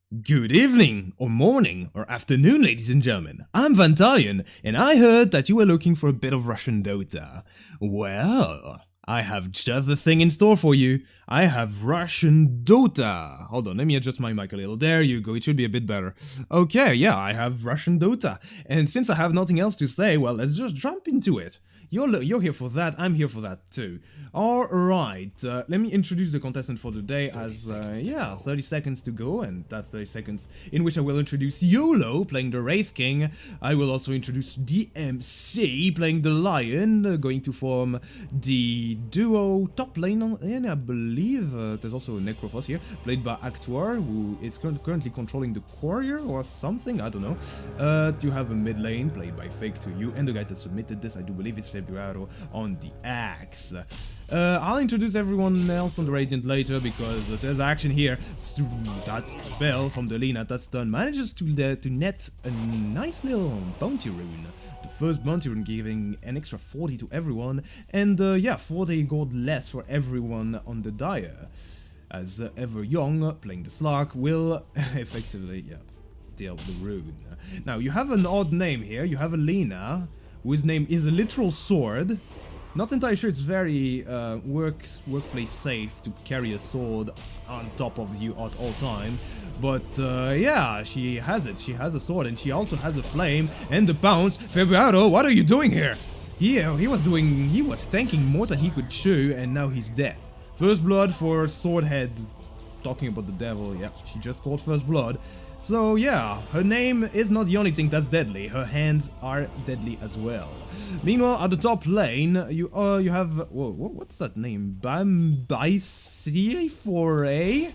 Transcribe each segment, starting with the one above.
Good evening, or morning, or afternoon, ladies and gentlemen. I'm Vantalion, and I heard that you were looking for a bit of Russian Dota. Well, I have just the thing in store for you. I have Russian Dota. Hold on, let me adjust my mic a little. There you go, it should be a bit better. Okay, yeah, I have Russian Dota. And since I have nothing else to say, well, let's just jump into it. You're here for that, I'm here for that too. Alright, let me introduce the contestant for today as, 30 seconds to go, and that's 30 seconds in which I will introduce YOLO, playing the Wraith King. I will also introduce DMC, playing the Lion, going to form the duo top lane, and I believe there's also a Necrophos here, played by Actoire, who is currently controlling the Courier or something, I don't know. You have a mid lane, played by Fake to You, and the guy that submitted this, I do believe it's Februaro on the axe. I'll introduce everyone else on the Radiant later because there's action here. That spell from the Lina that's done manages to net a nice little bounty rune. The first bounty rune giving an extra 40 to everyone, and 40 gold less for everyone on the Dire. As Ever Young, playing the Slark, will effectively steal the rune. Now you have an odd name here. You have a Lina, whose name is a literal sword. Not entirely sure it's very workplace safe to carry a sword on top of you at all time. But yeah, she has it. She has a sword and she also has a flame and the bounce. Februaro, what are you doing here? He was tanking more than he could chew, and now he's dead. First blood for Swordhead. Talking about the devil, yeah, she just called first blood. So yeah, her name is not the only thing that's deadly, her hands are deadly as well. Meanwhile, at the top lane, you have, whoa, what's that name? Bambaisi for A?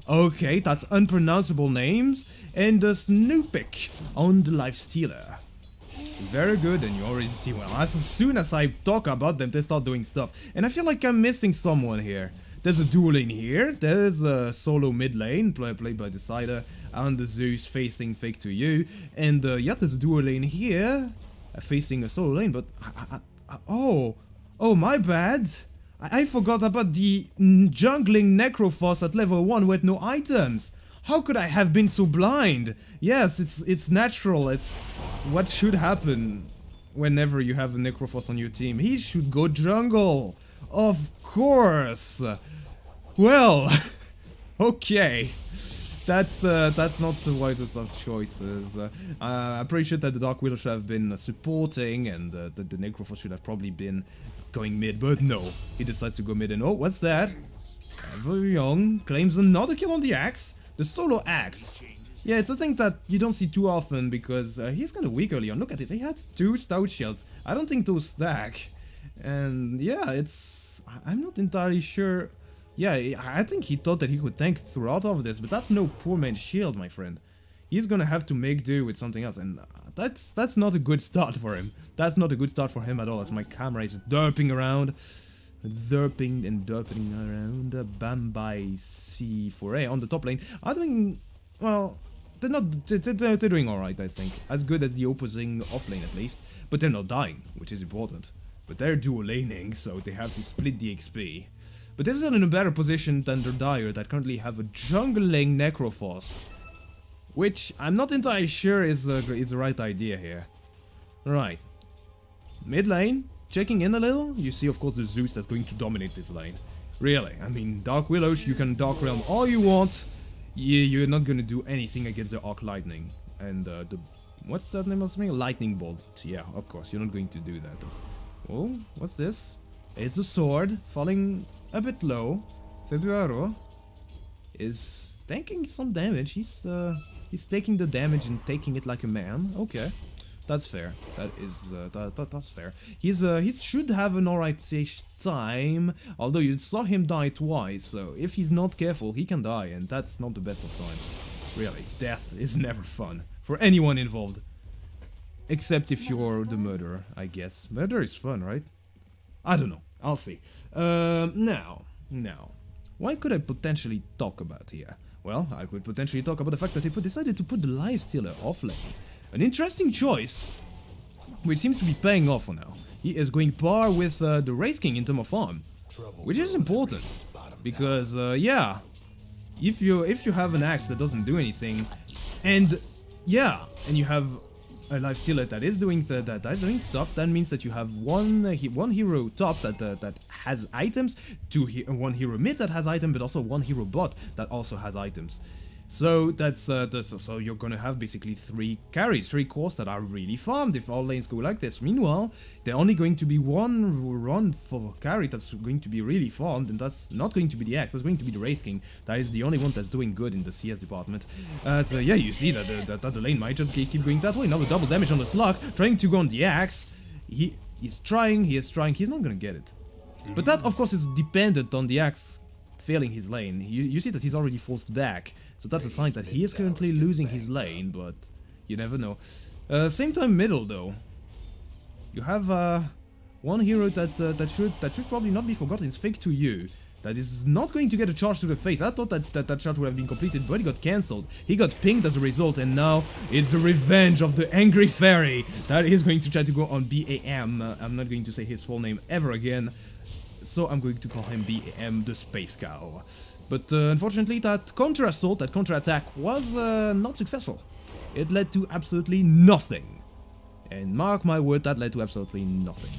Okay, that's unpronounceable names. And the Snoopik on the Lifestealer. Very good, and you already see, well, as soon as I talk about them, they start doing stuff. And I feel like I'm missing someone here. There's a dual lane here, there's a solo mid lane, played by Decider, and the Zeus facing Fake to You, and there's a dual lane here, facing a solo lane, but, oh, my bad, I forgot about the jungling Necrophos at level 1 with no items. How could I have been so blind? Yes, it's natural, it's what should happen whenever you have a Necrophos on your team. He should go jungle, of course. Well, okay, that's not the wisest of choices. I appreciate that the Dark Widow should have been supporting, and that the Necrophos should have probably been going mid, but no, he decides to go mid. And oh, what's that? Ever Young claims another kill on the axe, the solo axe. Yeah, it's a thing that you don't see too often because he's kind of weak early on. Look at it, he has 2 stout shields. I don't think those stack, and yeah, I'm not entirely sure. Yeah, I think he thought that he could tank throughout all of this, but that's no poor man's shield, my friend. He's gonna have to make do with something else, and that's not a good start for him. That's not a good start for him at all, as my camera is derping around. Derping around. Bambaisi for A on the top lane. I think, well, they're doing alright, I think. As good as the opposing offlane at least, but they're not dying, which is important. But they're dual laning, so they have to split the XP. But this is in a better position than their Dire that currently have a jungling Necrophos, which I'm not entirely sure is the right idea here. Right. Mid lane, checking in a little, you see of course the Zeus that's going to dominate this lane. Really, I mean, Dark Willows, you can Dark Realm all you want, you're not gonna do anything against the Arc Lightning. And what's that name of something? Lightning Bolt. Yeah, of course, you're not going to do that. Oh, what's this? It's a sword, falling a bit low. Februaro is tanking some damage. He's taking the damage and taking it like a man. Okay, that's fair. That's fair. He should have an alright time. Although you saw him die twice, so if he's not careful, he can die, and that's not the best of times. Really, death is never fun for anyone involved. Except if you're the murderer, I guess. Murder is fun, right? I don't know. I'll see. Now, what could I potentially talk about here? Well, I could potentially talk about the fact that they decided to put the Lifestealer off lane. An interesting choice, which seems to be paying off for now. He is going par with the Wraith King in terms of farm, which is important, because, yeah, if you have an axe that doesn't do anything, and yeah, and you have a life stealer that is doing doing stuff, that means that you have one hero top that has items, one hero mid that has items, but also one hero bot that also has items. So so you're gonna have basically 3 carries, 3 cores that are really farmed if all lanes go like this. Meanwhile, they're only going to be one run for carry that's going to be really farmed, and that's not going to be the Axe, that's going to be the Wraith King. That is the only one that's doing good in the CS department. So yeah, you see that the lane might just keep going that way. Now with double damage on the Slug, trying to go on the Axe. He is trying, he's not gonna get it. But that of course is dependent on the Axe failing his lane. You see that he's already forced back, so that's a sign that he is currently losing his lane, but you never know. Same time middle though, you have one hero that should probably not be forgotten. It's Fake to You. That is not going to get a charge to the face. I thought that charge would have been completed, but he got cancelled. He got pinged as a result, and now it's the revenge of the Angry Fairy that is going to try to go on BAM. I'm not going to say his full name ever again, so I'm going to call him BAM, the Space Cow. But unfortunately, that counter-assault, that counter-attack was not successful. It led to absolutely nothing. And mark my word, that led to absolutely nothing.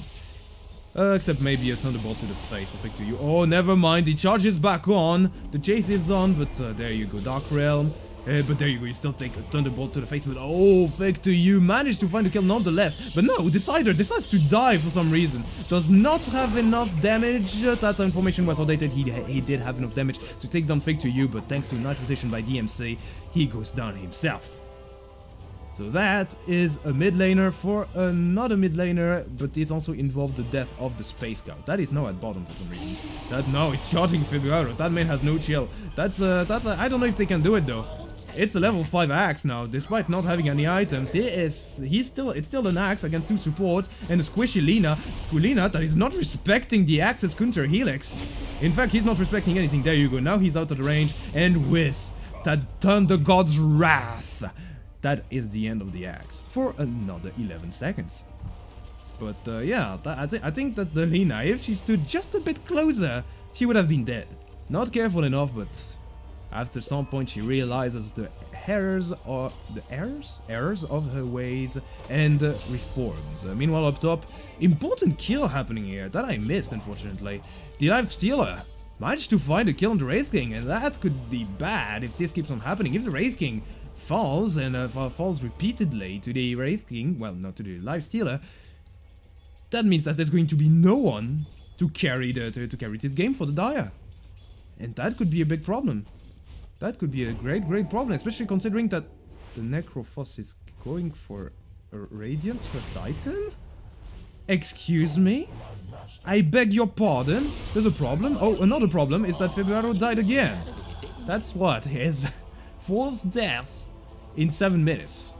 Except maybe a thunderbolt to the face or Fake to You. Oh, never mind, the charge is back on. The chase is on, but there you go, Dark Realm. But there you go, you still take a thunderbolt to the face, but oh, Fake to You managed to find a kill nonetheless. But no, Decider decides to die for some reason. Does not have enough damage. That information was outdated. He did have enough damage to take down Fake to You, but thanks to night rotation by DMC, he goes down himself. So that is a mid laner for another mid laner, but it's also involved the death of the Space Scout. That is now at bottom for some reason. No, it's charging Figueroa. That man has no chill. I don't know if they can do it though. It's a level 5 axe now, despite not having any items. It's still an axe against 2 supports and a squishy Lina that is not respecting the axe's counter helix. In fact, he's not respecting anything. There you go. Now he's out of the range, and with that Thunder God's Wrath, that is the end of the axe for another 11 seconds. But yeah, I think that the Lina, if she stood just a bit closer, she would have been dead. Not careful enough, but after some point she realizes the errors of her ways and reforms. Meanwhile up top, important kill happening here that I missed unfortunately. The Life Stealer managed to find a kill on the Wraith King, and that could be bad if this keeps on happening. If the Wraith King falls and falls repeatedly to the Wraith King, well, not to the Life Stealer, that means that there's going to be no one to carry this game for the Dire, and that could be a big problem. That could be a great problem, especially considering that the Necrophos is going for a Radiance first item? Excuse me? I beg your pardon? There's a problem? Oh, another problem is that Figueroa died again. That's what? His 4th death in 7 minutes.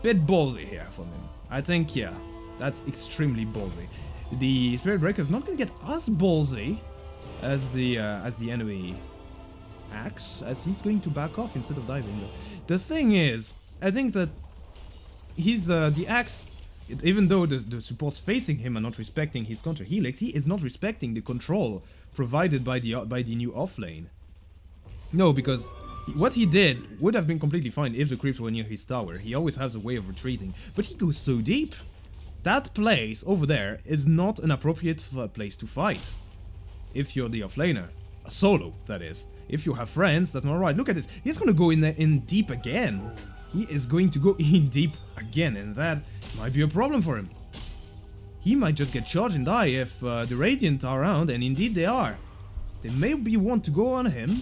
Bit ballsy here from him. I think, yeah, that's extremely ballsy. The Spirit Breaker is not going to get as ballsy as the enemy axe, as he's going to back off instead of diving. The thing is, I think that he's the axe, even though the supports facing him are not respecting his counter helix, he is not respecting the control provided by the new offlane. No, because what he did would have been completely fine if the creeps were near his tower. He always has a way of retreating, but he goes so deep. That place over there is not an appropriate place to fight if you're the offlaner. A solo, that is. If you have friends, that's not right. Look at this. He's gonna go in deep again. He is going to go in deep again, and that might be a problem for him. He might just get charged and die if the Radiant are around, and indeed they are. They maybe want to go on him.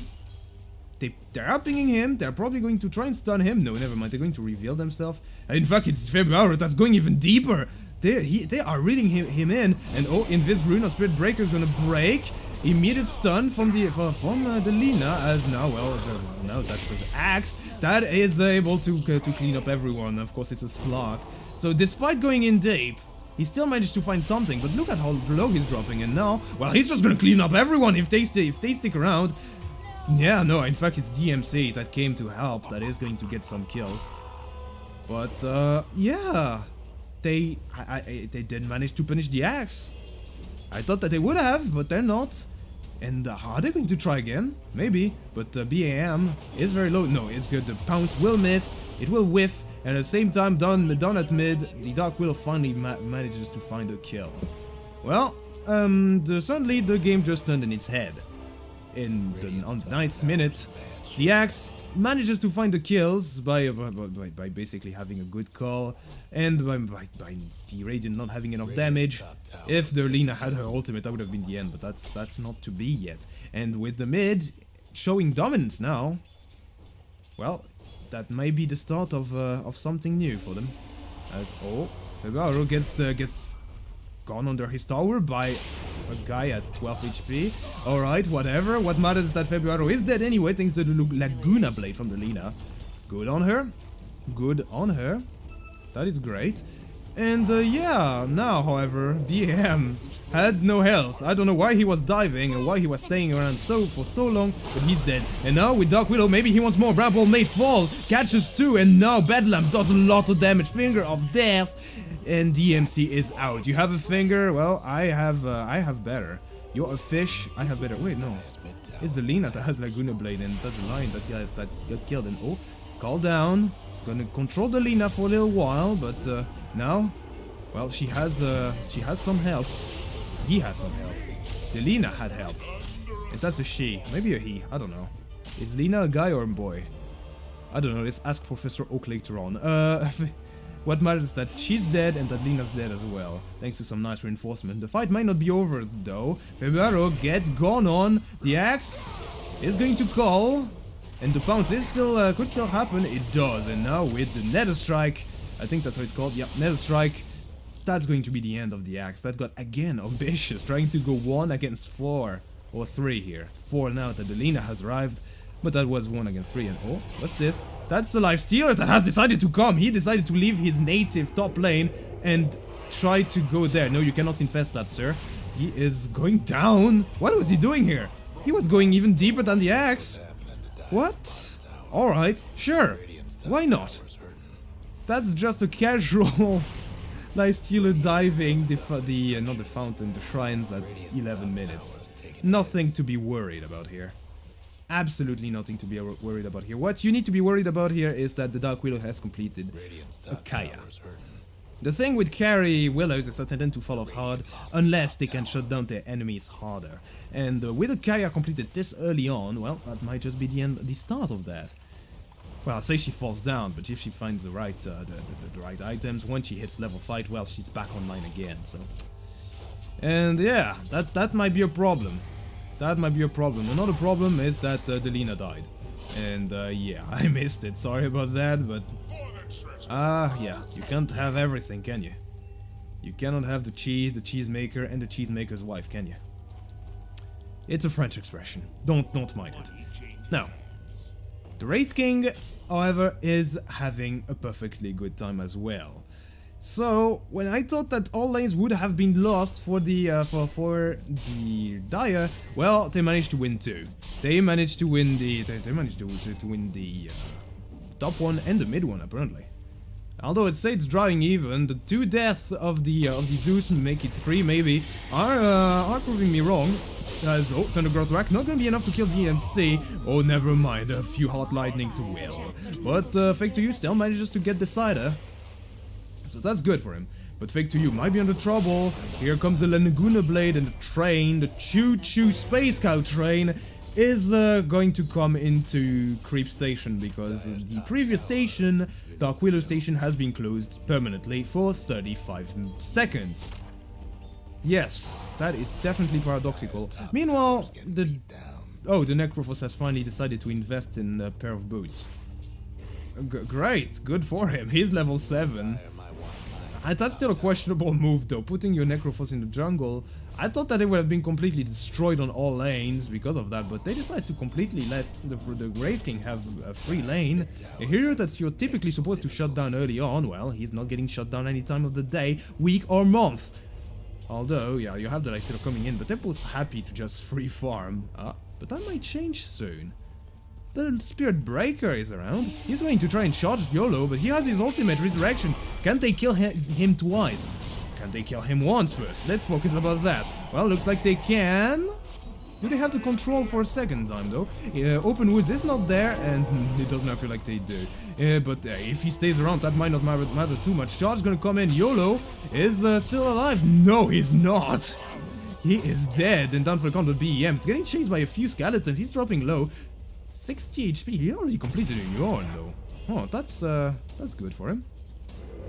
They're pinging him. They're probably going to try and stun him. No, never mind. They're going to reveal themselves. In fact, it's February that's going even deeper. They are reading him in, and oh, Invis Rune or Spirit Breaker is gonna break. Immediate stun from the Lina, as now, well, now that's an axe that is able to clean up everyone. Of course, it's a slug. So despite going in deep, he still managed to find something. But look at how low he's dropping, and now, well, he's just gonna clean up everyone if they stick around. Yeah, no, in fact, it's DMC that came to help. That is going to get some kills. But yeah, they did manage to punish the axe. I thought that they would have, but they're not. And are they going to try again? Maybe, but BAM is very low. No, it's good. The pounce will miss, it will whiff, and at the same time, down at mid, the Dark Willow finally manages to find a kill. Well, suddenly the game just turned in its head. On the 9th minute, the Axe manages to find the kills by basically having a good call, and by the Radiant not having enough damage. If the Lina had her ultimate, that would have been the end, but that's not to be yet. And with the mid showing dominance now, well, that may be the start of something new for them. As Febaro gets gone under his tower by a guy at 12 HP. Alright, whatever. What matters is that Februaro is dead anyway, thanks to the Laguna Blade from the Lina. Good on her. Good on her. That is great. And yeah, now, however, BAM had no health. I don't know why he was diving and why he was staying around for so long, but he's dead. And now with Dark Widow, maybe he wants more. Bramble may fall, catches two, and now Bedlam does a lot of damage. Finger of Death, and DMC is out. You have a finger? Well, I have better. You're a fish, I have better. Wait, no. It's the Lina that has Laguna Blade, and that's the lion that got killed. And call down. It's gonna control the Lina for a little while, but now, well, she has some help. He has some help. The Lina had help. If that's a she, maybe a he, I don't know. Is Lina a guy or a boy? I don't know, let's ask Professor Oak later on. What matters is that she's dead and that Lina's dead as well, thanks to some nice reinforcement. The fight might not be over though. Februaro gets gone on. The Axe is going to call, and the pounce is still could still happen. It does, and now with the Nether Strike, I think that's what it's called. Yep, Nether Strike. That's going to be the end of the Axe. That got again ambitious, trying to go 1 against 4 or 3 here. 4 now that the Lina has arrived. But that was 1 against 3, and what's this? That's the Lifestealer that has decided to come. He decided to leave his native top lane and try to go there. No, you cannot infest that, sir. He is going down. What was he doing here? He was going even deeper than the Axe. What? Alright, sure. Why not? That's just a casual Lifestealer diving not the fountain, the shrines at 11 minutes. Nothing to be worried about here. Absolutely nothing to be worried about here. What you need to be worried about here is that the Dark Willow has completed a Kaya. The thing with carry Willows is that they tend to fall off hard unless they can shut down their enemies harder. And with a Kaya completed this early on, well, that might just be the start of that. Well, I'll say she falls down, but if she finds the right items, once she hits level 5, well, she's back online again. So, and yeah, that might be a problem. That might be a problem. Another problem is that the Lina died. And yeah, I missed it. Sorry about that, but yeah, you can't have everything, can you? You cannot have the cheesemaker, and the cheesemaker's wife, can you? It's a French expression. Don't mind it. Now, the Wraith King, however, is having a perfectly good time as well. So, when I thought that all lanes would have been lost for the Dire, well, they managed to win too. They managed to win the top one and the mid one apparently. Although it says it's drawing even, the 2 deaths of the Zeus make it 3 maybe are proving me wrong. As Thundergrowth Rack not gonna be enough to kill DMC. Oh, never mind, a few Hot Lightnings will. But Fake to You still manages to get the Cider. So that's good for him. But Fake to You might be under trouble. Here comes the Laguna Blade, and the train, the choo-choo Space Cow train, is going to come into Creep Station, because the previous station, Dark Willow Station, has been closed permanently for 35 seconds. Yes, that is definitely paradoxical. Meanwhile, the Necrophos has finally decided to invest in a pair of boots. Great, good for him. He's level 7. That's still a questionable move though, putting your Necrophos in the jungle. I thought that it would have been completely destroyed on all lanes because of that, but they decided to completely let the Wraith King have a free lane. A hero that you're typically supposed to shut down early on, well, he's not getting shut down any time of the day, week or month. Although, yeah, you have the Lifestealer coming in, but they're both happy to just free farm. But that might change soon. The Spirit Breaker is around. He's going to try and charge YOLO, but he has his ultimate Resurrection. Can they kill him twice? Can they kill him once first? Let's focus about that. Well, looks like they can. Do they have the control for a second time though? Open Woods is not there, and it doesn't appear like they do. But if he stays around, that might not matter too much. Charge gonna come in. YOLO is still alive. No, he's not. He is dead, and down for the count with BEM. It's getting chased by a few skeletons. He's dropping low. 60 HP. He already completed a yarn though. Oh, that's good for him.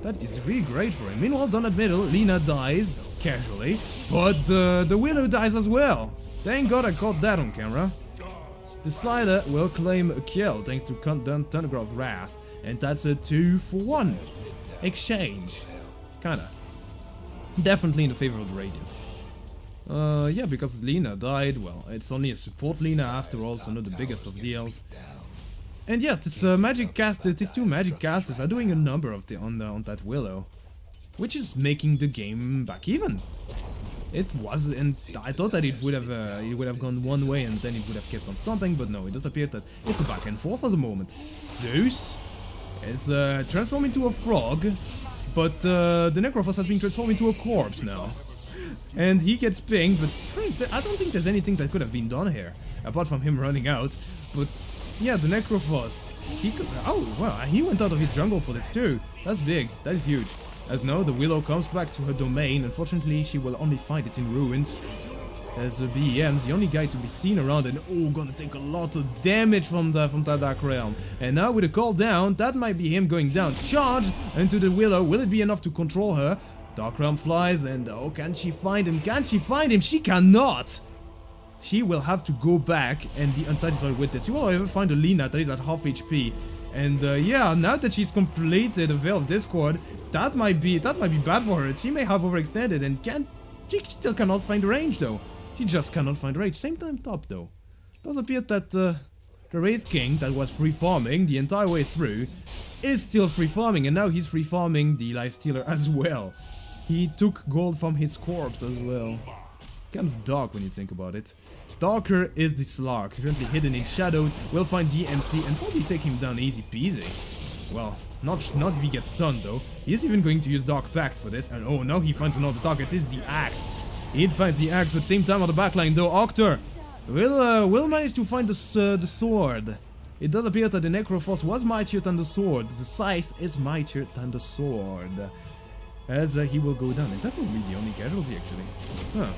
That is really great for him. Meanwhile, down at middle, Lina dies casually, but the Willow dies as well. Thank God I caught that on camera. Decider will claim a kill thanks to Thundergrowth Wrath, and that's a 2-for-1 exchange. Kinda. Definitely in the favor of the Radiant. Yeah, because Lina died. Well, it's only a support Lina after all, so not the biggest of deals. And yeah, this these two magic casters are doing a number of on that Willow, which is making the game back even. It was, and I thought that it would have gone one way and then it would have kept on stomping, but no, it does appear that it's a back and forth at the moment. Zeus is transformed into a frog, but the Necrophos has been transformed into a corpse now. And he gets pinged, but I don't think there's anything that could have been done here, apart from him running out. But yeah, the Necrophos, he could, oh wow, he went out of his jungle for this too. That's big, that is huge. As now the Willow comes back to her domain. Unfortunately, she will only find it in ruins. As BEM's the only guy to be seen around, and oh, gonna take a lot of damage from that Dark Realm. And now with a call down, that might be him going down. Charge into the Willow. Will it be enough to control her? Dark Realm flies, and oh, can she find him? Can she find him? She cannot! She will have to go back and be unsatisfied with this. She will however find a Lina that is at half HP. And yeah, now that she's completed a Veil of Discord, that might be bad for her. She may have overextended and she still cannot find range though. She just cannot find range. Same time top though. It does appear that the Wraith King that was free farming the entire way through is still free farming, and now he's free farming the Lifestealer as well. He took gold from his corpse as well. Kind of dark when you think about it. Darker is the Slark, currently hidden in shadows, will find DMC and probably take him down easy peasy. Well, not if he gets stunned though. He is even going to use Dark Pact for this, and oh, now he finds another target. It's the axe. He finds the axe, but same time on the backline though, Octor will manage to find the sword. It does appear that the Necrophos was mightier than the sword. The scythe is mightier than the sword. As he will go down, and that will be the only casualty actually. Huh.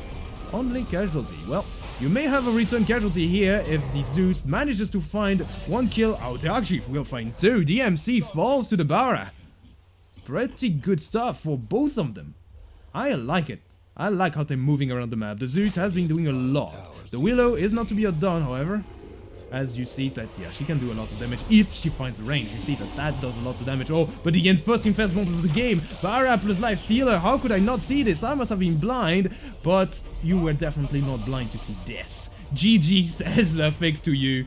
Only casualty. Well, you may have a return casualty here if the Zeus manages to find one kill. Oh, they actually will find two. DMC falls to the Bara. Pretty good stuff for both of them. I like it. I like how they're moving around the map. The Zeus has been doing a lot. The Willow is not to be outdone, however. As you see that, yeah, she can do a lot of damage if she finds the range. You see that does a lot of damage. Oh, but the first investment of the game. Bara plus Lifestealer. How could I not see this? I must have been blind, but you were definitely not blind to see this. GG says Fake to you.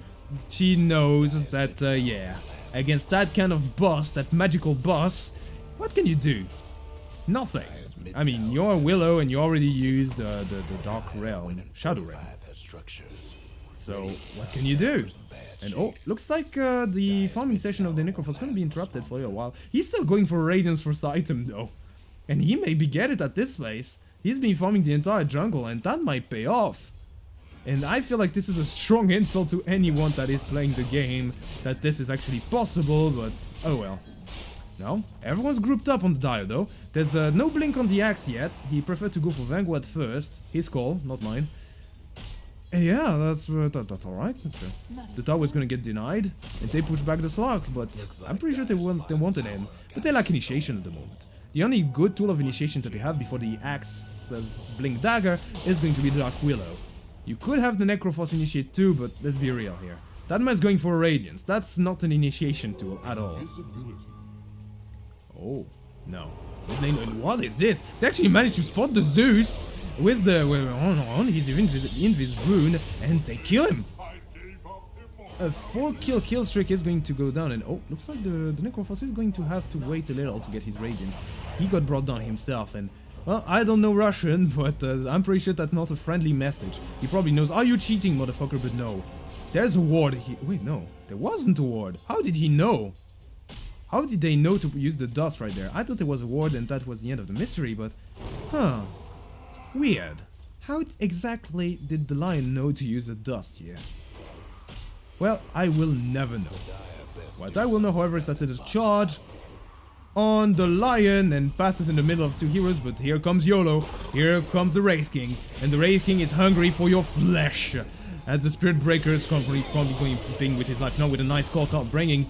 She knows that, yeah, against that kind of boss, that magical boss, what can you do? Nothing. I mean, you're Willow and you already used the Dark Realm, Shadow Realm. So, what can you do? And oh, looks like the farming session of the Necrophos is going to be interrupted for a while. He's still going for Radiance first item though. And he maybe get it at this place. He's been farming the entire jungle and that might pay off. And I feel like this is a strong insult to anyone that is playing the game, that this is actually possible, but oh well. No, everyone's grouped up on the Dire though. There's no blink on the axe yet. He preferred to go for Vanguard first. His call, not mine. And yeah, that's alright. The tower is gonna get denied, and they push back the Slark, but I'm pretty sure they wanted him. But they lack initiation at the moment. The only good tool of initiation that they have before the Axe's Blink Dagger is going to be the Dark Willow. You could have the Necrophos initiate too, but let's be real here. That man's going for a Radiance. That's not an initiation tool at all. Oh, no. What is this? They actually managed to spot the Zeus with the on his invis rune, and they kill him. A 4-kill streak is going to go down, and oh, looks like the Necrophos is going to have to wait a little to get his Radiance. He got brought down himself, and well, I don't know Russian, but I'm pretty sure that's not a friendly message. He probably knows, are you cheating, motherfucker? But no, there's a ward here. Wait, no, there wasn't a ward. How did he know? How did they know to use the dust right there? I thought there was a ward and that was the end of the mystery, but huh. Weird. How exactly did the lion know to use a dust here? Well, I will never know. What I will know, however, is that it is charge on the lion and passes in the middle of two heroes, but here comes YOLO, here comes the Wraith King, and the Wraith King is hungry for your flesh. As the Spirit Breaker is probably going ping with his life now with a nice call count, bringing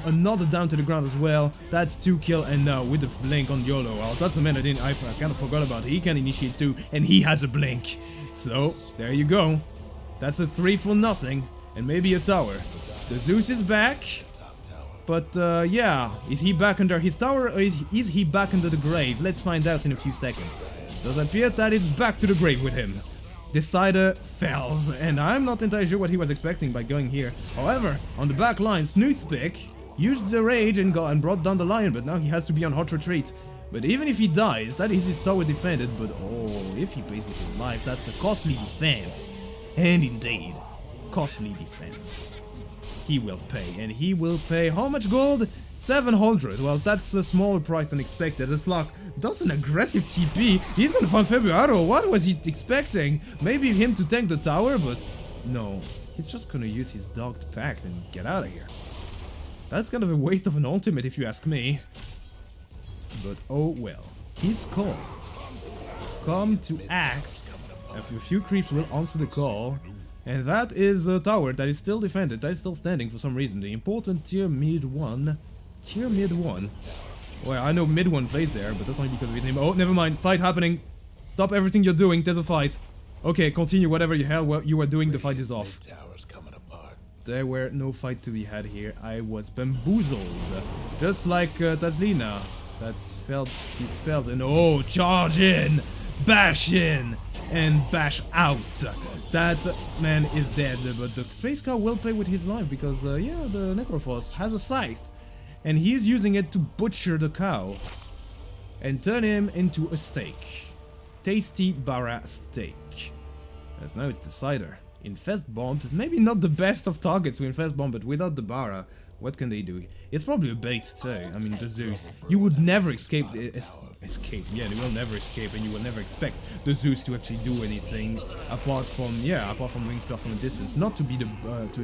another down to the ground as well. That's 2 kill, and now with the blink on YOLO. Oh, that's a man I kind of forgot about. He can initiate too, and he has a blink. So, there you go. That's a 3 for nothing, and maybe a tower. The Zeus is back. But, yeah, is he back under his tower, or is he back under the grave? Let's find out in a few seconds. Does appear that it's back to the grave with him. Decider fails, and I'm not entirely sure what he was expecting by going here. However, on the back line, Snoothpick used the rage and brought down the lion, but now he has to be on hot retreat. But even if he dies, that is his tower defended, but oh, if he plays with his life, that's a costly defense. And indeed, costly defense. He will pay, and he will pay how much gold? 700. Well, that's a smaller price than expected. The Slug does an aggressive TP. He's gonna find Februaro. What was he expecting? Maybe him to tank the tower, but no. He's just gonna use his Dogged Pact and get out of here. That's kind of a waste of an ultimate if you ask me. But oh well. His call. Come to axe. A few creeps will answer the call. And that is a tower that is still defended, that is still standing for some reason. The important tier mid 1. Tier mid 1. Well, I know mid 1 plays there, but that's only because of his name. Oh, never mind. Fight happening. Stop everything you're doing. There's a fight. Okay, continue whatever you were doing. The fight is off. There were no fight to be had here. I was bamboozled. Just like Tatlina. That felt she spelled and oh, charge in! Bash in! And bash out. That man is dead, but the Space Cow will play with his life because, yeah, the Necrophos has a scythe. And he's using it to butcher the cow and turn him into a steak. Tasty Bara steak. As now it's Decider. Infest Bomb, maybe not the best of targets to Infest Bomb, but without the Bara, what can they do? It's probably a bait too. I mean, the Zeus. You would never escape. Yeah, they will never escape, and you will never expect the Zeus to actually do anything apart from wing spell from a distance. Not to be the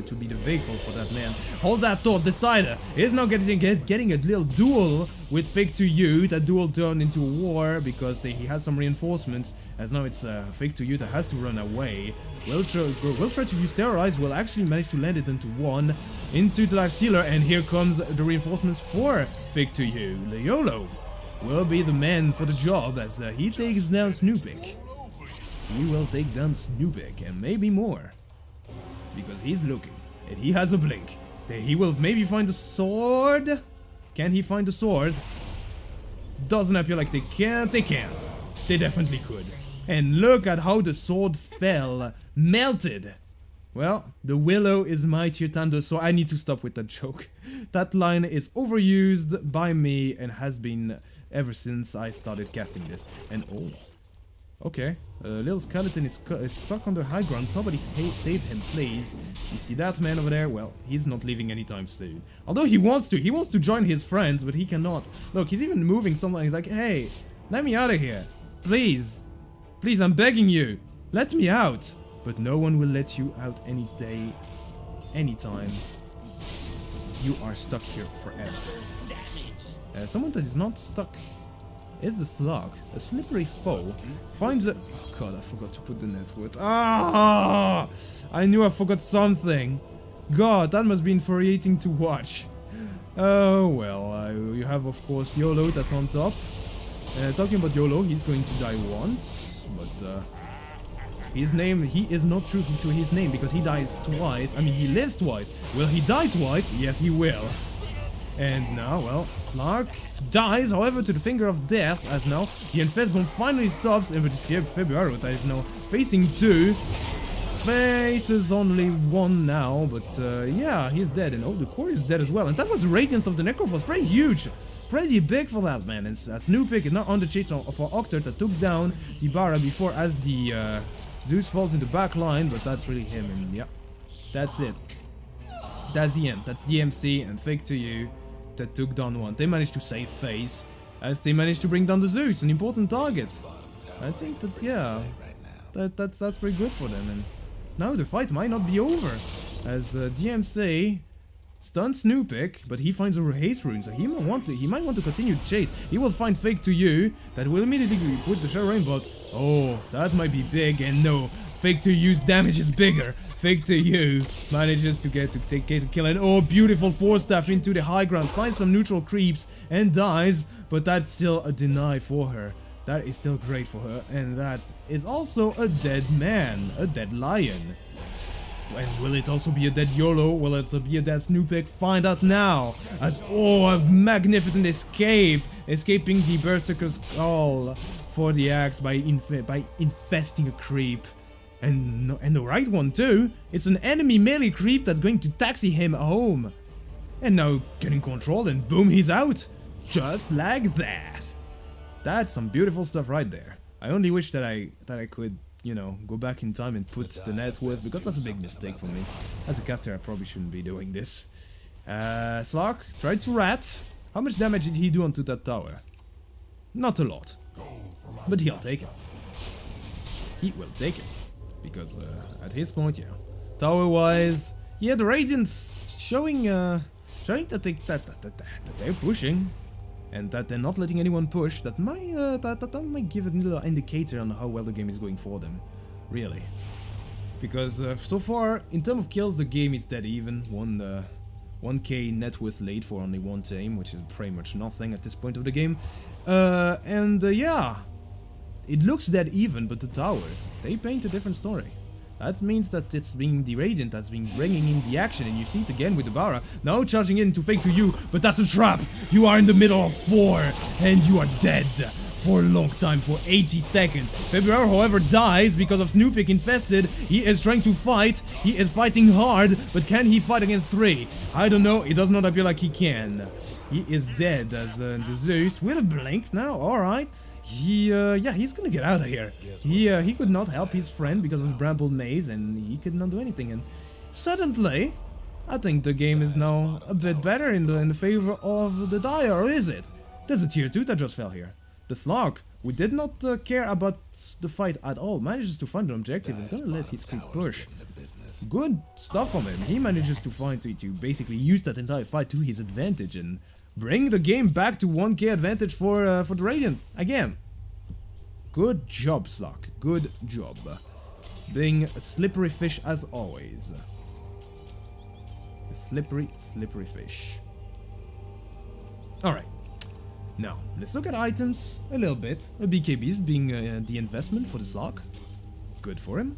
to be the vehicle for that man. Hold that thought. Decider is now getting a little duel with Fake to You. That duel turned into a war because he has some reinforcements. As now it's Fake to You that has to run away. We'll try to use Terrorize. We'll actually manage to land it into one, into the Life Stealer, and here comes the reinforcements for Fake to You. YOLO will be the man for the job as he takes down Snoopik. He will take down Snoopik and maybe more. Because he's looking and he has a blink. He will maybe find a sword. Can he find a sword? Doesn't appear like they can. They can. They definitely could. And look at how the sword fell. Melted. Well, the Willow is mightier thunder, so I need to stop with that joke. That line is overused by me and has been ever since I started casting this. And oh, okay, a little skeleton is stuck on the high ground. Somebody save him, please. You see that man over there? Well, he's not leaving anytime soon. Although he wants to join his friends, but he cannot. Look, he's even moving something. He's like, hey, let me out of here, please. Please, I'm begging you. Let me out. But no one will let you out any day, anytime. You are stuck here forever. Someone that is not stuck is the Slug. A slippery foe finds a... Oh god, I forgot to put the net with. Ah! I knew I forgot something. God, that must be infuriating to watch. Oh well, you have of course YOLO that's on top. Talking about YOLO, he's going to die once, but his name, he is not true to his name because he dies twice. I mean, he lives twice. Will he die twice? Yes, he will. And now, well, Slark dies, however, to the finger of death, as now the Infest Bomb finally stops, and with Februaro that is now facing two. Faces only one now, but yeah, he's dead. And oh, the core is dead as well. And that was the Radiance of the Necrophos, pretty huge. Pretty big for that, man. And Snoopik is now on the chase for Octert that took down Ibarra before as the Zeus falls in the back line, but that's really him, and yeah, that's it. That's the end. That's DMC and Fake to You that took down one. They managed to save face as they managed to bring down the Zeus, an important target. I think that, yeah, that's pretty good for them. And now the fight might not be over, as DMC stuns Snoopik, but he finds a haste rune, so he might want to continue the chase. He will find Fake to You, that will immediately put the Shadow Rain, but oh, that might be big, and no, Fake to You's damage is bigger. Fake to You manages to take to kill, and oh, beautiful Force Staff into the high ground, finds some neutral creeps and dies, but that's still a deny for her. That is still great for her, and that is also a dead man, a dead lion. And will it also be a dead YOLO? Will it be a dead Snoopik? Find out now! As, oh, a magnificent escape! Escaping the Berserker's call for the axe by infesting a creep. And the right one too! It's an enemy melee creep that's going to taxi him home! And now getting control, and boom, he's out! Just like that! That's some beautiful stuff right there. I only wish that I could, you know, go back in time and put the net with, because that's a big mistake for me. As a caster, I probably shouldn't be doing this. Slark tried to rat. How much damage did he do onto that tower? Not a lot. But he'll take it. He will take it. Because at his point, yeah. Tower-wise, yeah, the Radiant's showing that they're pushing. And that they're not letting anyone push. That might give a little indicator on how well the game is going for them. Really. Because so far, in terms of kills, the game is dead even. 1k net worth late for only one team, which is pretty much nothing at this point of the game. Yeah. It looks dead even, but the towers, they paint a different story. That means that it's being the Radiant that's been bringing in the action, and you see it again with the Bara. Now charging in to Fake to You, but that's a trap! You are in the middle of 4, and you are dead for a long time, for 80 seconds. February, however, dies because of Snoopik infested. He is trying to fight, he is fighting hard, but can he fight against 3? I don't know, it does not appear like he can. He is dead as the Zeus with a blink now, alright. Yeah, he's gonna get out of here. He could not help his friend because of the Bramble Maze, and he could not do anything. And suddenly, I think the game is now a bit better in the favor of the Dire, or is it? There's a tier 2 that just fell here. The Slark, who did not care about the fight at all, manages to find an objective and gonna let his creep push. Good stuff from him. He manages to basically use that entire fight to his advantage and bring the game back to 1k advantage for the Radiant again. Good job, Slark. Good job. Being a slippery fish as always. A slippery fish. Alright. Now, let's look at items a little bit. A BKBs being the investment for the Slark. Good for him.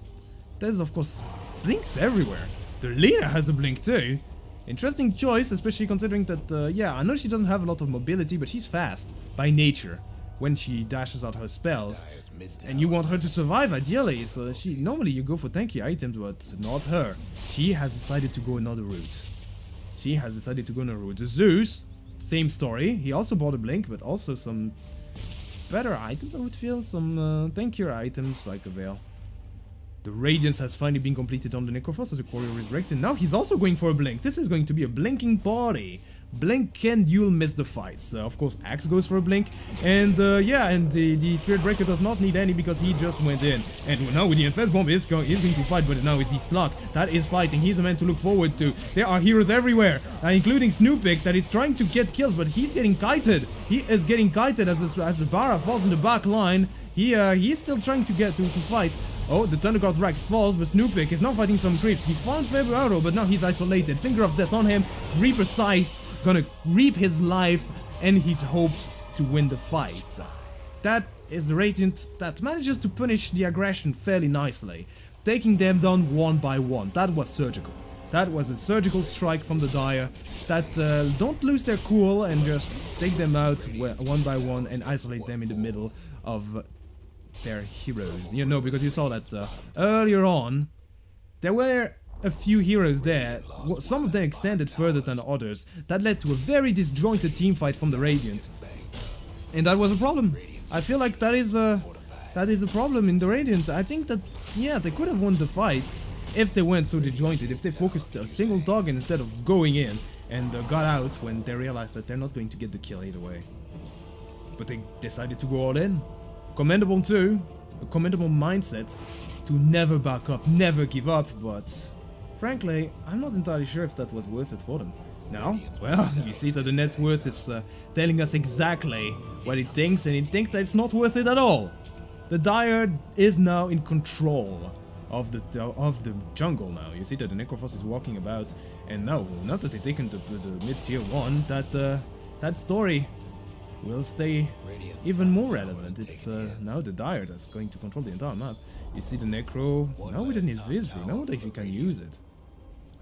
There's, of course, blinks everywhere. The Lina has a blink too. Interesting choice, especially considering that, yeah, I know she doesn't have a lot of mobility, but she's fast by nature when she dashes out her spells. And you want her to survive ideally, so normally you go for tanky items, but not her. She has decided to go another route. The Zeus, same story. He also bought a blink, but also some better items, I would feel. Some tankier items like a Veil. The Radiance has finally been completed on the Necrophos as a Warrior Resurrected. Now he's also going for a blink. This is going to be a blinking party. Blink and you'll miss the fights. Of course, Axe goes for a blink. And yeah, and the Spirit Breaker does not need any because he just went in. And now with the Infest Bomb, he's going to fight, but now it's the Slark that is fighting. He's a man to look forward to. There are heroes everywhere, including Snoopik that is trying to get kills, but he's getting kited. He is getting kited as the Bara falls in the back line. He's still trying to get to fight. Oh, the Thunder God's Rack falls, but Snoopik is now fighting some creeps. He found Februaro, but now he's isolated. Finger of Death on him. Reaper Scythe gonna reap his life and his hopes to win the fight. That is the Radiant that manages to punish the aggression fairly nicely, taking them down one by one. That was surgical. That was a surgical strike from the Dire that don't lose their cool and just take them out one by one and isolate them in the middle of their heroes. You know, because you saw that earlier on, there were a few heroes there, some of them extended further than others, that led to a very disjointed teamfight from the Radiant. And that was a problem. I feel like that is a problem in the Radiant. I think that, yeah, they could have won the fight if they weren't so disjointed, if they focused a single target instead of going in and got out when they realized that they're not going to get the kill either way. But they decided to go all in. Commendable too. a commendable mindset to never back up, never give up, but frankly, I'm not entirely sure if that was worth it for them. Now, well, you see that the net worth is telling us exactly what it thinks, and it thinks that it's not worth it at all. The Dire is now in control of the jungle now. You see that the Necrophos is walking about, and now, not that they've taken the mid-tier 1, that story will stay even more relevant. It's now the Dire that's going to control the entire map. You see the Necro, now with an Invisby, now that you can use it.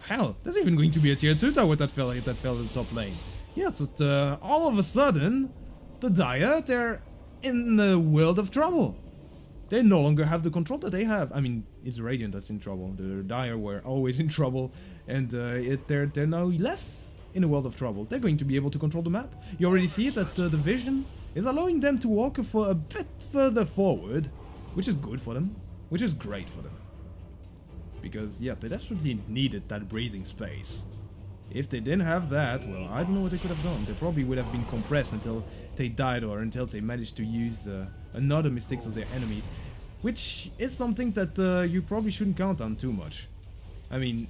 Hell, there's even going to be a tier 2 tower that fell in the top lane. Yeah, so all of a sudden, the Dire, they're in the world of trouble. They no longer have the control that they have. I mean, it's Radiant that's in trouble. The Dire were always in trouble, and they're now less in a world of trouble. They're going to be able to control the map. You already see it that the vision is allowing them to walk for a bit further forward, which is good for them, which is great for them. Because, yeah, they desperately needed that breathing space. If they didn't have that, well, I don't know what they could have done. They probably would have been compressed until they died or until they managed to use another mistakes of their enemies, which is something that you probably shouldn't count on too much. I mean,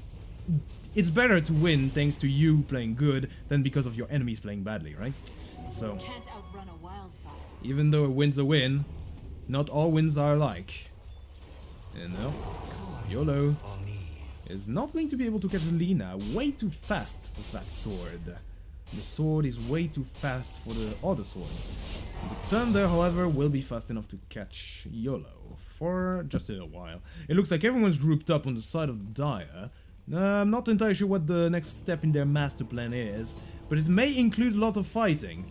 it's better to win thanks to you playing good than because of your enemies playing badly, right? So, Can't outrun a wildfire. even though a win's a win, not all wins are alike. And no, YOLO is not going to be able to catch Lina. Way too fast with that sword. The sword is way too fast for the other sword. The Thunder, however, will be fast enough to catch YOLO for just a while. It looks like everyone's grouped up on the side of the Dire. I'm not entirely sure what the next step in their master plan is, but it may include a lot of fighting.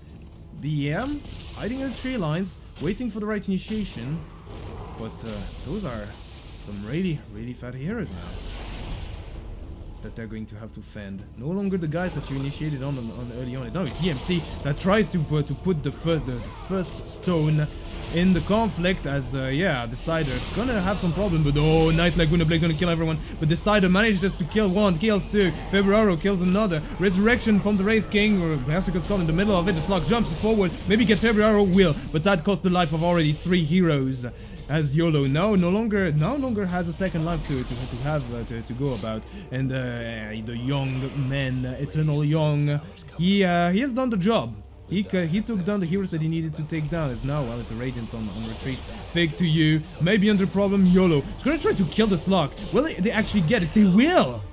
BM hiding in the tree lines, waiting for the right initiation, but those are some really fat heroes now that they're going to have to fend. No longer the guys that you initiated on early on. No, it's DMC that tries to put the first stone in the conflict, as yeah, Decider's gonna have some problem, but oh, Night Laguna Blade gonna kill everyone, but Decider manages to kill one, kills two, Februaro kills another, Resurrection from the Wraith King, or Berserker's Call in the middle of it, the Slug jumps forward, maybe get Februaro, will, but that cost the life of already 3 heroes, as YOLO now no longer has a second life to go about, and the young man, Eternal Young, he has done the job. He took down the heroes that he needed to take down. It's now, well, it's a Radiant on retreat. Fake to you. Maybe under problem, YOLO. It's gonna try to kill the Slug. Will they actually get it? They will!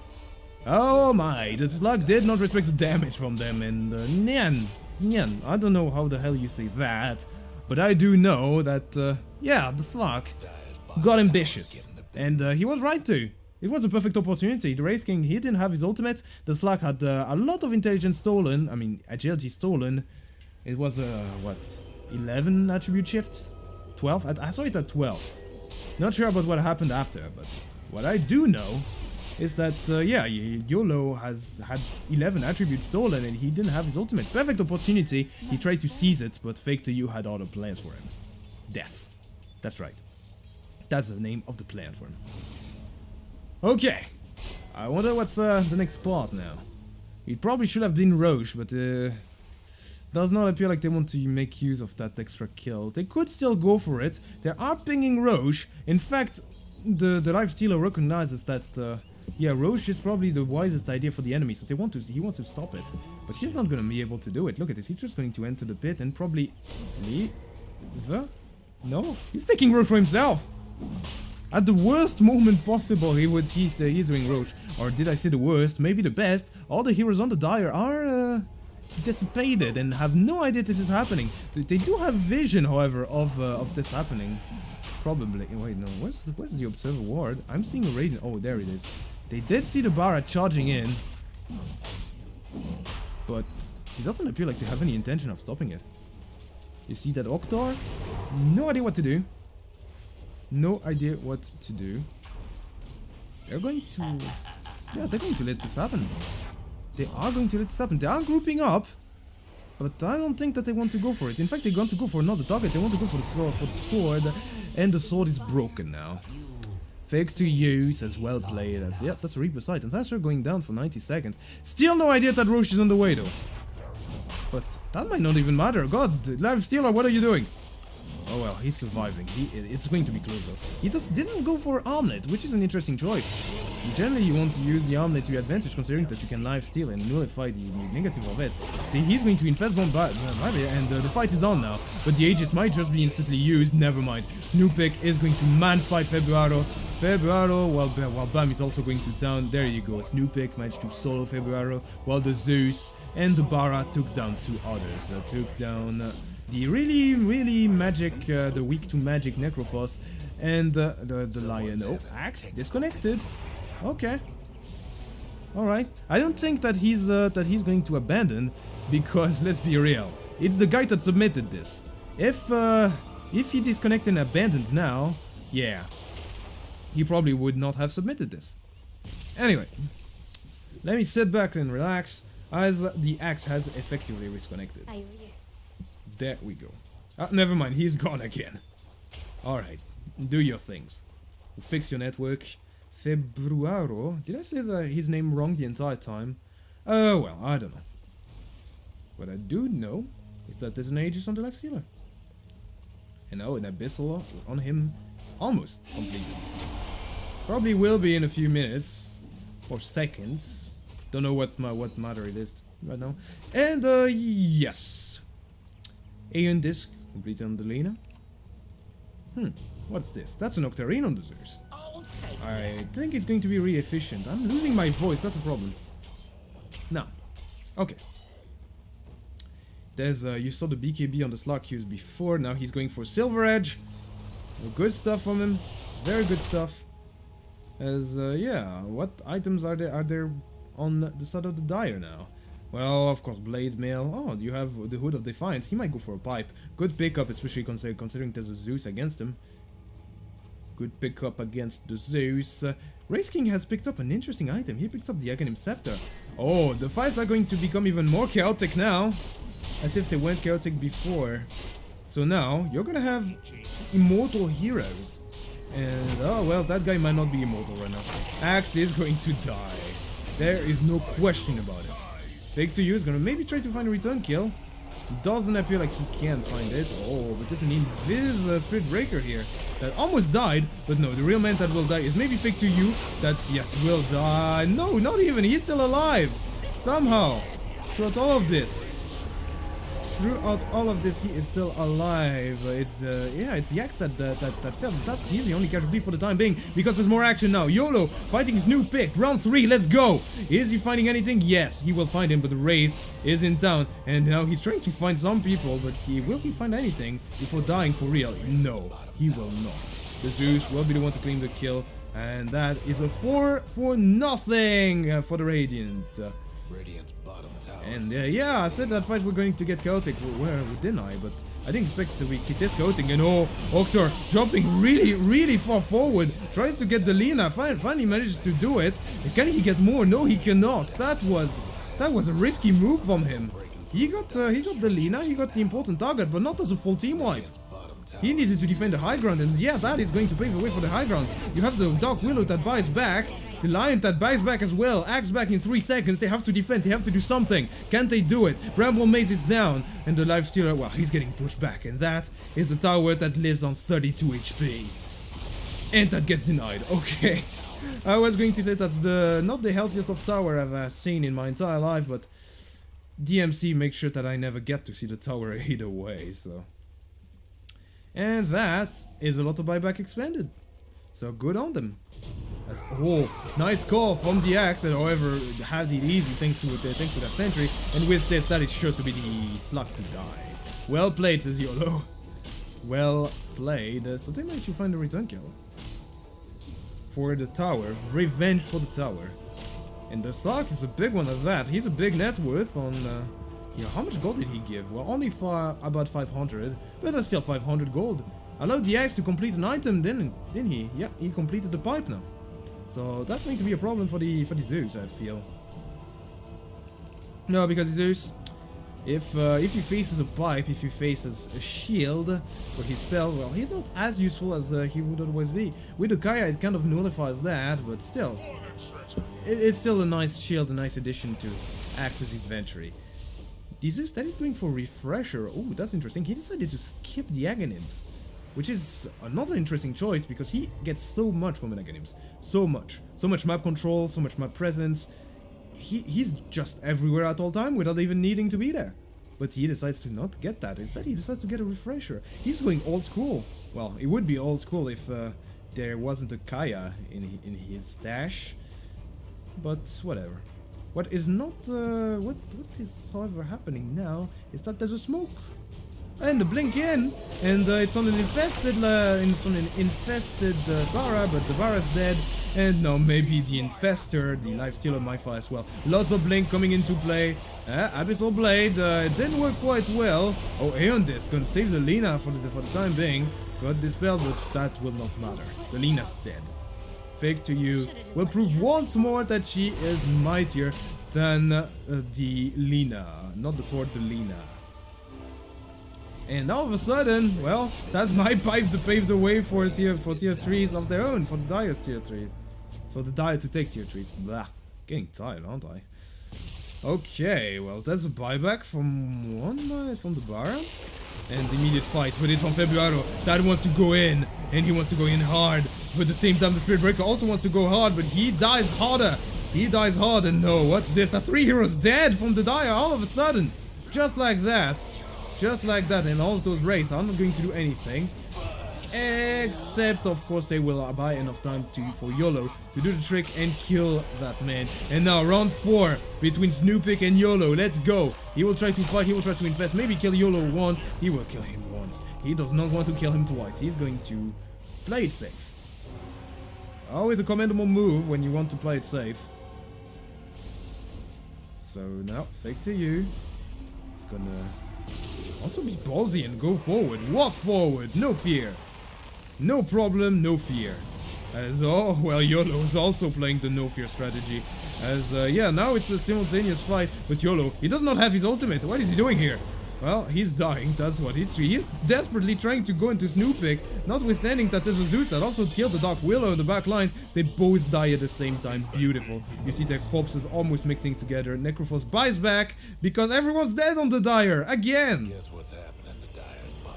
Oh my, the Slug did not respect the damage from them, and Nyan. I don't know how the hell you say that, but I do know that, yeah, the Slug got ambitious. And he was right to. It was a perfect opportunity. The Wraith King, he didn't have his ultimate. The Slug had a lot of intelligence stolen. I mean, agility stolen. It was, what, 11 attribute shifts? 12? I saw it at 12. Not sure about what happened after, but what I do know is that, yeah, YOLO has had 11 attributes stolen and he didn't have his ultimate. Perfect opportunity. He tried to seize it, but Fake to You had other plans for him. Death. That's right. That's the name of the plan for him. Okay. I wonder what's the next part now. It probably should have been Roche, but does not appear like they want to make use of that extra kill. They could still go for it. They are pinging Roche. In fact, the Lifestealer recognizes that yeah, Roche is probably the wisest idea for the enemy, so he wants to stop it. But he's not gonna be able to do it. Look at this, he's just going to enter the pit and probably leave. No, he's taking Roche for himself. At the worst moment possible, he's doing Roche. Or did I say the worst? Maybe the best. All the heroes on the Dire are dissipated and have no idea this is happening. They do have vision, however, of this happening. Probably. Wait, no. Where's the Observer Ward? I'm seeing a Radiant. Oh, there it is. They did see the Bara charging in, but it doesn't appear like they have any intention of stopping it. You see that Octar? No idea what to do. No idea what to do. They're going to... Yeah, they're going to let this happen. They are going to let this happen. They are grouping up, but I don't think that they want to go for it. In fact, they're going to go for another target. They want to go for the sword, and the sword is broken now. Fake to You says well played. As yeah, that's a Reaper Sight. And that's her going down for 90 seconds. Still no idea that Roche is on the way though. But that might not even matter. God, Lifestealer, what are you doing? Oh well, he's surviving. It's going to be close though. He just didn't go for armlet, which is an interesting choice. Generally, you want to use the armlet to your advantage, considering that you can live steal and nullify the negative of it. He's going to infest bomb and the fight is on now. But the Aegis might just be instantly used. Never mind. Snoopik is going to man fight Februaro. Februaro, while Bam is also going to town. There you go. Snoopik managed to solo Februaro, while the Zeus and the Bara took down 2 others. Took down the really magic, the weak to magic Necrophos, and the Lion. Oh, Axe disconnected. Okay. All right. I don't think that he's going to abandon, because let's be real, it's the guy that submitted this. If he disconnected and abandoned now, yeah, he probably would not have submitted this. Anyway, let me sit back and relax, as the Axe has effectively disconnected. There we go. Never mind, he's gone again. Alright, do your things. Fix your network. Februaro. Did I say his name wrong the entire time? Oh, well, I don't know. What I do know is that there's an Aegis on the left sealer. And now an Abyssal on him, almost completed. Probably will be in a few minutes. Or seconds. Don't know what matter it is right now. And, yes. Aeon Disc completed on the Lena. What's this? That's an Octarine on the Zeus. I think it's going to be really efficient. I'm losing my voice, that's a problem. Now, okay. There's, you saw the BKB on the slot queues before, now he's going for Silver Edge. Good stuff from him, very good stuff. As, yeah, what items are there on the side of the Dire now? Well, of course, Blade Mail. Oh, you have the Hood of Defiance. He might go for a pipe. Good pickup, especially considering there's a Zeus against him. Good pickup against the Zeus. Race King has picked up an interesting item. He picked up the Aghanim Scepter. Oh, the fights are going to become even more chaotic now. As if they weren't chaotic before. So now, you're gonna have immortal heroes. And, oh well, that guy might not be immortal right now. Axe is going to die. There is no question about it. Fake to you is gonna maybe try to find a return kill. Doesn't appear like he can find it. Oh, but there's an Invis Spirit Breaker here that almost died. But no, the real man that will die is maybe Fake to you. That, yes, will die. No, not even. He's still alive. Somehow. Throughout all of this. He is still alive. It's yeah, it's the Axe that fell. He's the only casualty for the time being, because there's more action now. YOLO fighting his new pick. Round 3, let's go. Is he finding anything? Yes, he will find him, but the Wraith is in town, and now he's trying to find some people, but will he find anything before dying for real? No, he will not. The Zeus will be the one to claim the kill, and that is a 4-0 for the Radiant. And yeah, I said that fight were going to get chaotic. Where didn't I? But I didn't expect it to be chaotic. And oh, Octar jumping really far forward, tries to get the Lina. Finally manages to do it. And can he get more? No, he cannot. That was a risky move from him. He got the Lina. He got the important target, but not as a full team wipe. He needed to defend the high ground, and yeah, that is going to pave the way for the high ground. You have the Dark Willow that buys back. The Lion that buys back as well. Axe back in 3 seconds. They have to defend. They have to do something. Can't they do it? Bramble Maze is down. And the Life Stealer, well, he's getting pushed back. And that is a tower that lives on 32 HP. And that gets denied. Okay. I was going to say that's not the healthiest of tower I've seen in my entire life. But DMC makes sure that I never get to see the tower either way. So. And that is a lot of buyback expanded. So good on them. Oh, nice call from the Axe that, however, had it easy thanks to that sentry, and with this, that is sure to be the slug to die. Well played, says YOLO. Well played. So they managed to find a return kill for the tower. Revenge for the tower. And the Sark is a big one at that. He's a big net worth on. Yeah, how much gold did he give? Well, only for about 500, but that's still 500 gold. Allowed the Axe to complete an item, didn't he? Yeah, he completed the pipe now. So that's going to be a problem for the Zeus, I feel. No, because Zeus, if he faces a pipe, if he faces a shield for his spell, well, he's not as useful as he would otherwise be. With the Kaya, it kind of nullifies that, but still, it's still a nice shield, a nice addition to Axe's inventory. The Zeus that is going for Refresher. Oh, that's interesting. He decided to skip the Aghanims, which is another interesting choice because he gets so much from an Aghanims. So much. So much map control, so much map presence. He's just everywhere at all time without even needing to be there. But he decides to not get that. Instead, he decides to get a Refresher. He's going old school. Well, it would be old school if there wasn't a Kaya in his stash. But whatever. What is not, what is however happening now is that there's a smoke. And the blink in, and it's on an infested, Bara, but the Bara's dead. And now maybe the Infester, the Lifestealer might fall as well. Lots of blink coming into play. Abyssal Blade, it didn't work quite well. Oh, Aeon Disc gonna save the Lina for the time being. Got dispelled, but that will not matter. The Lina's dead. Fake to you will prove once more that she is mightier than the Lina. Not the sword, the Lina. And all of a sudden, well, that might pave the way for tier 3s of their own, for the Dire's tier 3s. For the Dire to take tier 3s. Blah. Getting tired, aren't I? Okay, well, there's a buyback from the Bara. And immediate fight with this from Februaro. That wants to go in, and he wants to go in hard. But at the same time, the Spirit Breaker also wants to go hard, but he dies harder. He dies hard, and no, what's this? A 3 heroes dead from the Dire all of a sudden. Just like that. Just like that, and all of those wraiths are not going to do anything. Except, of course, they will buy enough time for YOLO to do the trick and kill that man. And now, round 4 between Snoopik and YOLO. Let's go. He will try to fight, he will try to invest, maybe kill YOLO once. He will kill him once. He does not want to kill him twice. He's going to play it safe. Always a commendable move when you want to play it safe. So now, fake to you. It's gonna also be ballsy and go forward. Walk forward. No fear. No problem, no fear. As oh, well, YOLO is also playing the no fear strategy. As yeah, now it's a simultaneous fight. But YOLO, he does not have his ultimate. What is he doing here? Well, he's dying, that's what he's desperately trying to go into Snoopik, notwithstanding that there's a Zeus that also killed the Dark Willow in the back line. They both die at the same time, beautiful. You see their corpses almost mixing together. Necrophos buys back, because everyone's dead on the Dire, again! Guess what's happening to Dire?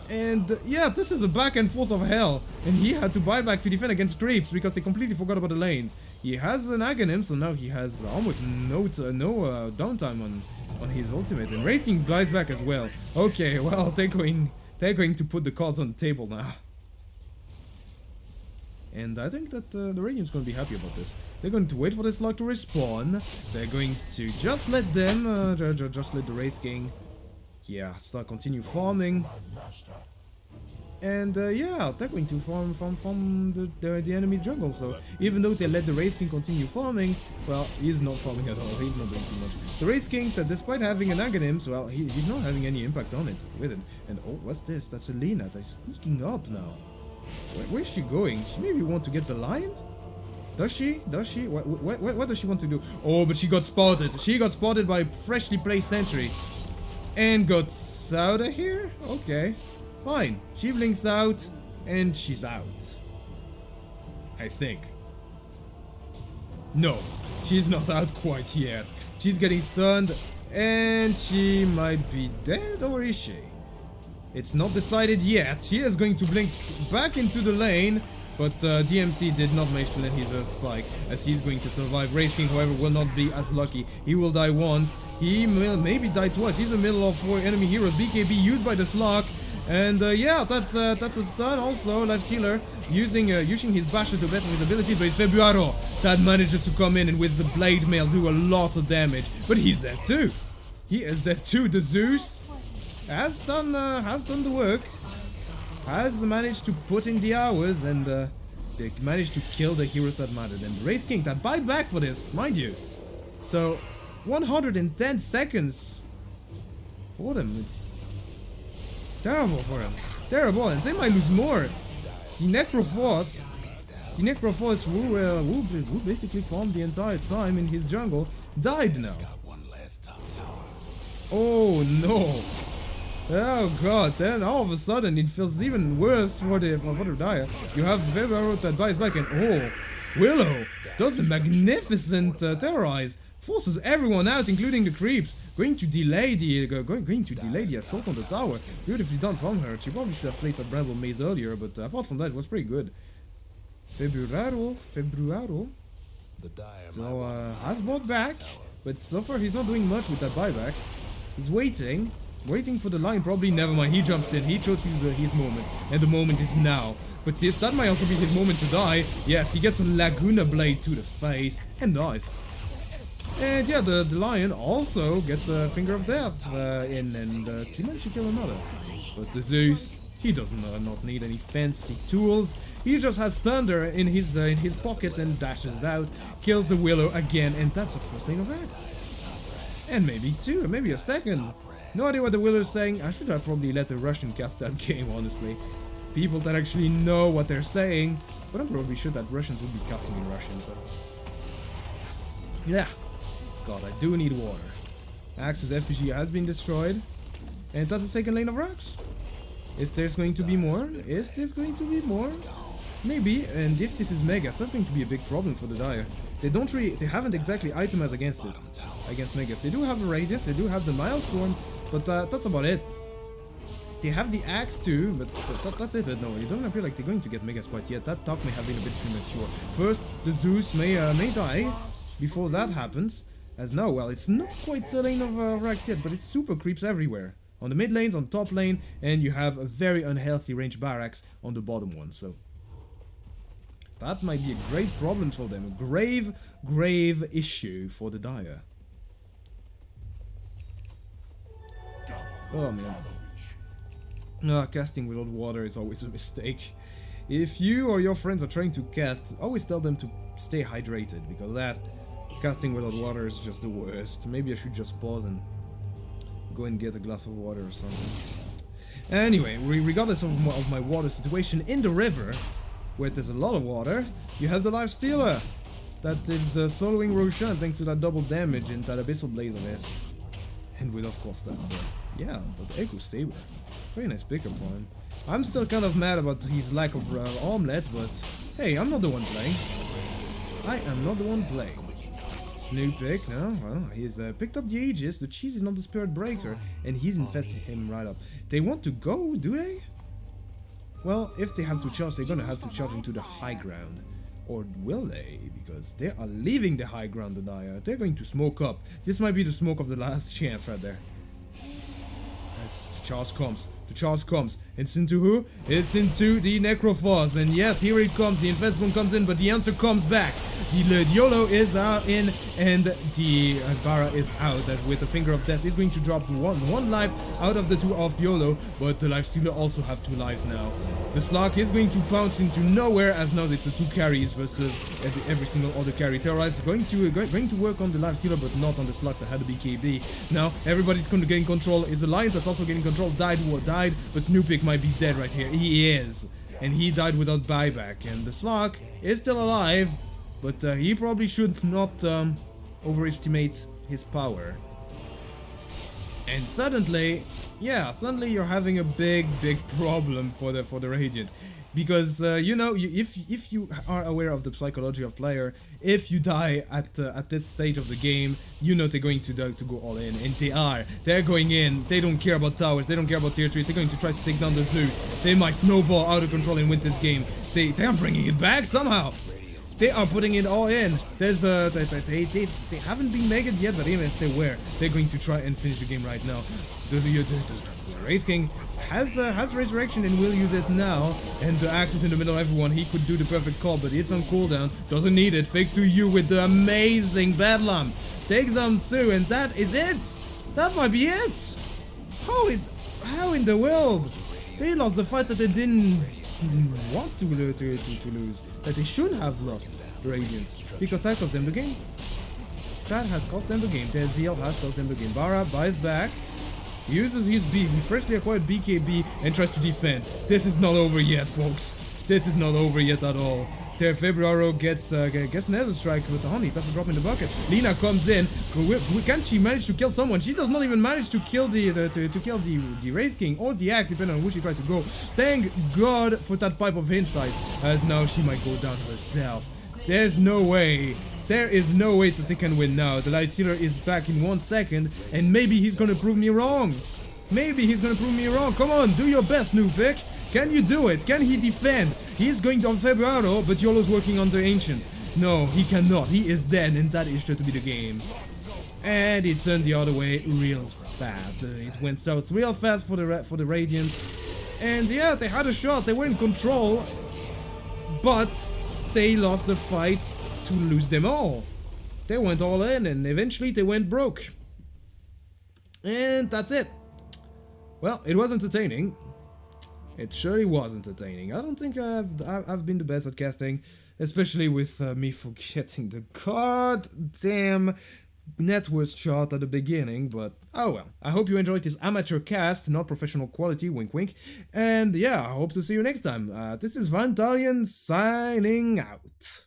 And yeah, this is a back and forth of hell, and he had to buy back to defend against creeps, because he completely forgot about the lanes. He has an Aghanim, so now he has almost no downtime on his ultimate, and Wraith King buys back as well. Okay, well, they're going to put the cards on the table now. And I think that the Radiant's going to be happy about this. They're going to wait for this slug to respawn. They're going to just let them, just let the Wraith King, yeah, continue farming. And yeah, they're going to farm the enemy jungle. So even though they let the Wraith King continue farming, well, he's not farming at all. He's not doing too much. The Wraith King, despite having an Aghanim, well, he's not having any impact on it with it. And oh, what's this? That's a Lina. They're sneaking up now. Where's she going? She maybe want to get the lion? Does she? Does she? What does she want to do? Oh, but she got spotted. She got spotted by a freshly placed sentry. And got out of here? Okay. Fine. She blinks out, and she's out. I think. No, she's not out quite yet. She's getting stunned, and she might be dead, or is she? It's not decided yet. She is going to blink back into the lane, but DMC did not manage to land his spike, as he's going to survive. Wraith King, however, will not be as lucky. He will die once. He will maybe die twice. He's in the middle of 4 enemy heroes. BKB used by the Slug. And yeah, that's a stun also. Lifestealer using his basher to best of his abilities, but it's Februaro that manages to come in and with the blade mail do a lot of damage. But he's dead too. He is dead too. The Zeus has done the work. Has managed to put in the hours, and they managed to kill the heroes that mattered. And Wraith King that bite back for this, mind you. So 110 seconds for them. It's terrible for them. Terrible, and they might lose more. The Necrophos who basically farmed the entire time in his jungle, died now. Oh no. Oh god, then all of a sudden it feels even worse for the Dire. You have Februaro that buys back, and oh, Willow does a magnificent terrorize. Forces everyone out, including the creeps. going to delay the assault on the tower. Beautifully done from her. She probably should have played a Bramble Maze earlier, but apart from that, it was pretty good. Februaro. The dire So has bought back, but so far he's not doing much with that buyback. He's waiting for the line. Probably never mind. He jumps in. He chose his moment, and the moment is now. But that might also be his moment to die. Yes, he gets a Laguna Blade to the face and dies. And yeah, the lion also gets a Finger of Death in, and he managed to kill another. But the Zeus, he does not need any fancy tools. He just has Thunder in his pocket and dashes out, kills the Willow again, and that's the first lane of X. And maybe two, maybe a second. No idea what the Willow is saying. I should have probably let the Russian cast that game, honestly. People that actually know what they're saying, but I'm probably sure that Russians would be casting in Russian, so... Yeah. God, I do need water. Axe's FPG has been destroyed, and that's the second lane of rocks. Is there going to be more? Is this going to be more? Maybe, and if this is Megas, that's going to be a big problem for the Dire. They haven't exactly itemized against Megas. They do have a Radius, they do have the Milestone, but that's about it. They have the Axe too, but that's it. No, it doesn't appear like they're going to get Megas quite yet. That talk may have been a bit premature. First, the Zeus may die before that happens. As now, well, it's not quite a lane of racks yet, but it's super creeps everywhere. On the mid lanes, on the top lane, and you have a very unhealthy range barracks on the bottom one, so... That might be a great problem for them. A grave issue for the Dire. Oh man. Casting without water is always a mistake. If you or your friends are trying to cast, always tell them to stay hydrated, because casting without water is just the worst. Maybe I should just pause and go and get a glass of water or something. Anyway, regardless of my water situation, in the river, where there's a lot of water, you have the Life Stealer that is soloing Roshan thanks to that double damage and that Abyssal Blaze of his. And with, of course, that Echo Saber. Very nice pickup for him. I'm still kind of mad about his lack of armlet, but hey, I'm not the one playing. I am not the one playing. Snoop pick, no? Well, he's picked up the Aegis, the cheese is not the Spirit Breaker, and he's infesting him right up. They want to go, do they? Well, if they have to charge, they're gonna have to charge into the high ground. Or will they? Because they are leaving the high ground, the Dire. They're going to smoke up. This might be the smoke of the last chance right there. As the charge comes. The charge comes. It's into who? It's into the Necrophos. And yes, here it comes. The Infestborn comes in, but the answer comes back. The YOLO is in, and the Bara is out. As with the Finger of Death, is going to drop one life out of the two of YOLO, but the Lifestealer also have 2 lives now. The Slug is going to bounce into nowhere, as now it's a 2 carries versus every single other carry. Terrorize is going to work on the Lifestealer, but not on the Slug that had the BKB. Now everybody's going to gain control. Is Alliance that's also getting control. Died, but Snoopik might be dead right here. He is, and he died without buyback. And the Slug is still alive. But he probably should not overestimate his power. And suddenly, yeah, suddenly you're having a big problem for the Radiant. Because, you know, if you are aware of the psychology of player, if you die at this stage of the game, you know they're going to go all in. And they are. They're going in. They don't care about towers. They don't care about tier 3s. They're going to try to take down the Zeus. They might snowball out of control and win this game. They are bringing it back somehow. They are putting it all in. There's they haven't been mega yet, but even if they were, they're going to try and finish the game right now. The Wraith King has Resurrection and will use it now. And the Axe is in the middle of everyone. He could do the perfect call, but it's on cooldown. Doesn't need it. Fake to you with the amazing Bedlam. Takes them too, and that is it. That might be it. How in the world? They lost the fight that they didn't want to lose, that they should have lost, the Radiant, because that cost them the game. That has cost them the game. Their ZL has cost them the game. Bara buys back, uses his freshly acquired BKB, and tries to defend. This is not over yet, folks. This is not over yet at all. There, Februaro gets Nether Strike with the honey. That's a drop in the bucket. Lina comes in. Can she manage to kill someone? She does not even manage to kill the Wraith King or the Axe, depending on who she tries to go. Thank God for that pipe of insight, as now she might go down herself. There's no way There is no way that they can win now. The Light Stealer is back in 1 second, and maybe he's gonna prove me wrong. Maybe he's gonna prove me wrong. Come on, do your best, Nuvik. Can you do it? Can he defend? He's going on Februaro, but YOLO's working on the Ancient. No, he cannot. He is dead, and that is sure to be the game. And it turned the other way real fast. It went south real fast for the Radiant. And yeah, they had a shot. They were in control, but they lost the fight to lose them all. They went all in, and eventually they went broke. And that's it. Well, it was entertaining. It surely was entertaining. I don't think I've been the best at casting, especially with me forgetting the goddamn net worth chart at the beginning, but oh well. I hope you enjoyed this amateur cast, not professional quality, wink wink. And yeah, I hope to see you next time. This is Vantalion signing out.